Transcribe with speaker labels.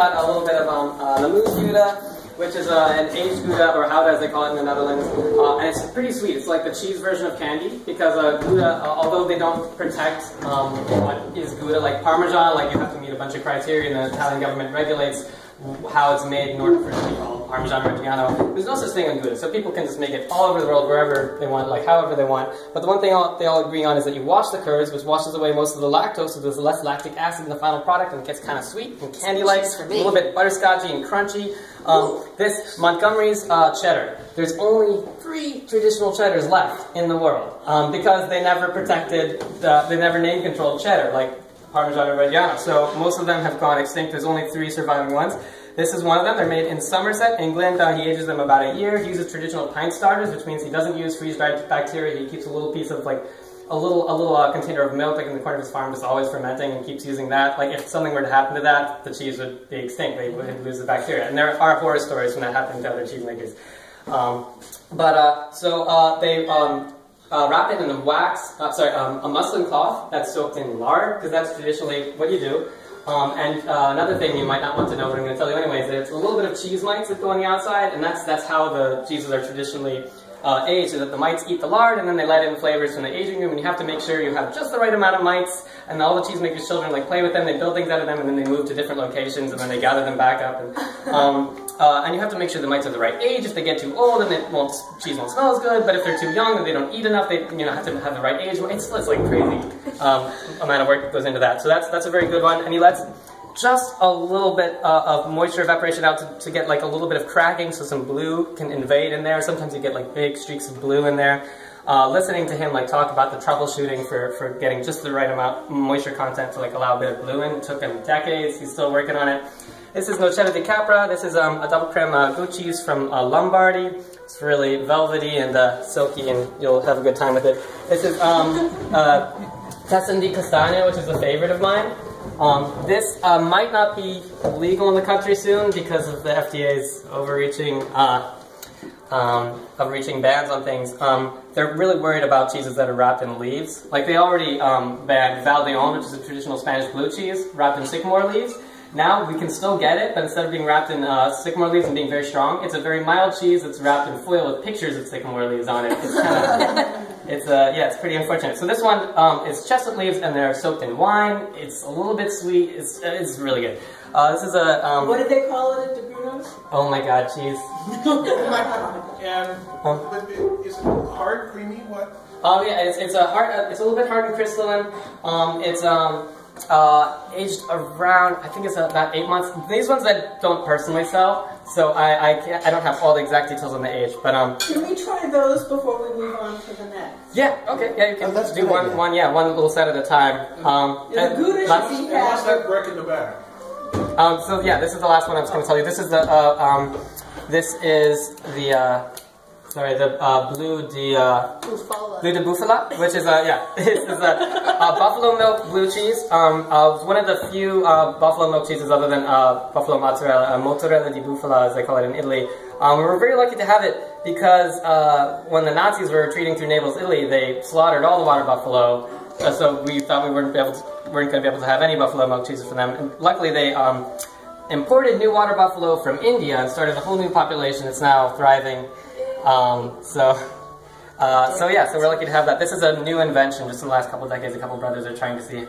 Speaker 1: got a little bit of Lamousse Gouda, which is an aged Gouda, or Gouda as they call it in the Netherlands. And it's pretty sweet. It's like the cheese version of candy, because Gouda, although they don't protect what is Gouda, like Parmesan, like you have to meet a bunch of criteria, and the Italian government regulates how it's made in order for it to be called Parmesan Reggiano. There's no such thing in Gouda, so people can just make it all over the world, wherever they want, like however they want. But the one thing they all agree on is that you wash the curds, which washes away most of the lactose, so there's less lactic acid in the final product, and it gets kind of sweet and candy-like, a little bit butterscotchy and crunchy. This Montgomery's cheddar. There's only 3 traditional cheddars left in the world, because they never protected, they never name controlled cheddar, like Parmesan or Reggiano. So most of them have gone extinct. There's only 3 surviving ones. This is one of them. They're made in Somerset, England. He ages them about a year. He uses traditional pint starters, which means he doesn't use freeze-dried bacteria. He keeps a little piece of, like, a little container of milk, like in the corner of his farm, just always fermenting, and keeps using that. Like, if something were to happen to that, the cheese would be extinct. They would lose the bacteria. And there are horror stories from that happening to other cheesemakers. They wrap it in a muslin cloth that's soaked in lard, because that's traditionally what you do. Another thing you might not want to know, but I'm going to tell you anyways, that it's a little bit of cheese mites that go on the outside, and that's how the cheeses are traditionally aged, so that the mites eat the lard, and then they let in flavors from the aging room, and you have to make sure you have just the right amount of mites, and all the cheesemakers' children like play with them, they build things out of them, and then they move to different locations, and then they gather them back up, and you have to make sure the mites are the right age. If they get too old, then cheese won't smell as good, but if they're too young and they don't eat enough, they have to have the right age. It's like crazy amount of work that goes into that. So that's a very good one, and he lets just a little bit of moisture evaporation out to get like a little bit of cracking, so some blue can invade in there. Sometimes you get like big streaks of blue in there. Listening to him like talk about the troubleshooting for getting just the right amount of moisture content to like allow a bit of blue in, it took him decades. He's still working on it. This is Noccetta di Capra. This is a double creme goat cheese from Lombardy. It's really velvety and silky, and you'll have a good time with it. This is Tessin di Castagna, which is a favorite of mine. This might not be legal in the country soon because of the FDA's overreaching bans on things. They're really worried about cheeses that are wrapped in leaves. Like they already banned Valdeon, which is a traditional Spanish blue cheese, wrapped in sycamore leaves. Now we can still get it, but instead of being wrapped in sycamore leaves and being very strong, it's a very mild cheese that's wrapped in foil with pictures of sycamore leaves on it. It's kind of, it's pretty unfortunate. So this one is chestnut leaves, and they're soaked in wine. It's a little bit sweet. It's really good. This is a
Speaker 2: what did they call it at DeBruno's?
Speaker 1: Oh my God, cheese.
Speaker 3: And is it hard, creamy? What?
Speaker 1: Yeah, it's a little bit hard and crystalline. It's aged around, I think it's about 8 months. These ones I don't personally sell, so I don't have all the exact details on the age. But
Speaker 2: can we try those before we move on to the next?
Speaker 1: Yeah, okay, yeah, you can do one little set at a time.
Speaker 2: The Gouda should be
Speaker 3: what's that brick in the back?
Speaker 1: So yeah, this is the last one I was going to tell you. This is the Blue de Bufala, which is this is a buffalo milk blue cheese. One of the few buffalo milk cheeses other than buffalo mozzarella, mozzarella di bufala as they call it in Italy. We were very lucky to have it because when the Nazis were retreating through Naples, Italy, they slaughtered all the water buffalo. So we thought we weren't going to be able to have any buffalo milk cheeses for them. And luckily they imported new water buffalo from India and started a whole new population that's now thriving. So we're lucky to have that. This is a new invention just in the last couple of decades. A couple of brothers are trying to see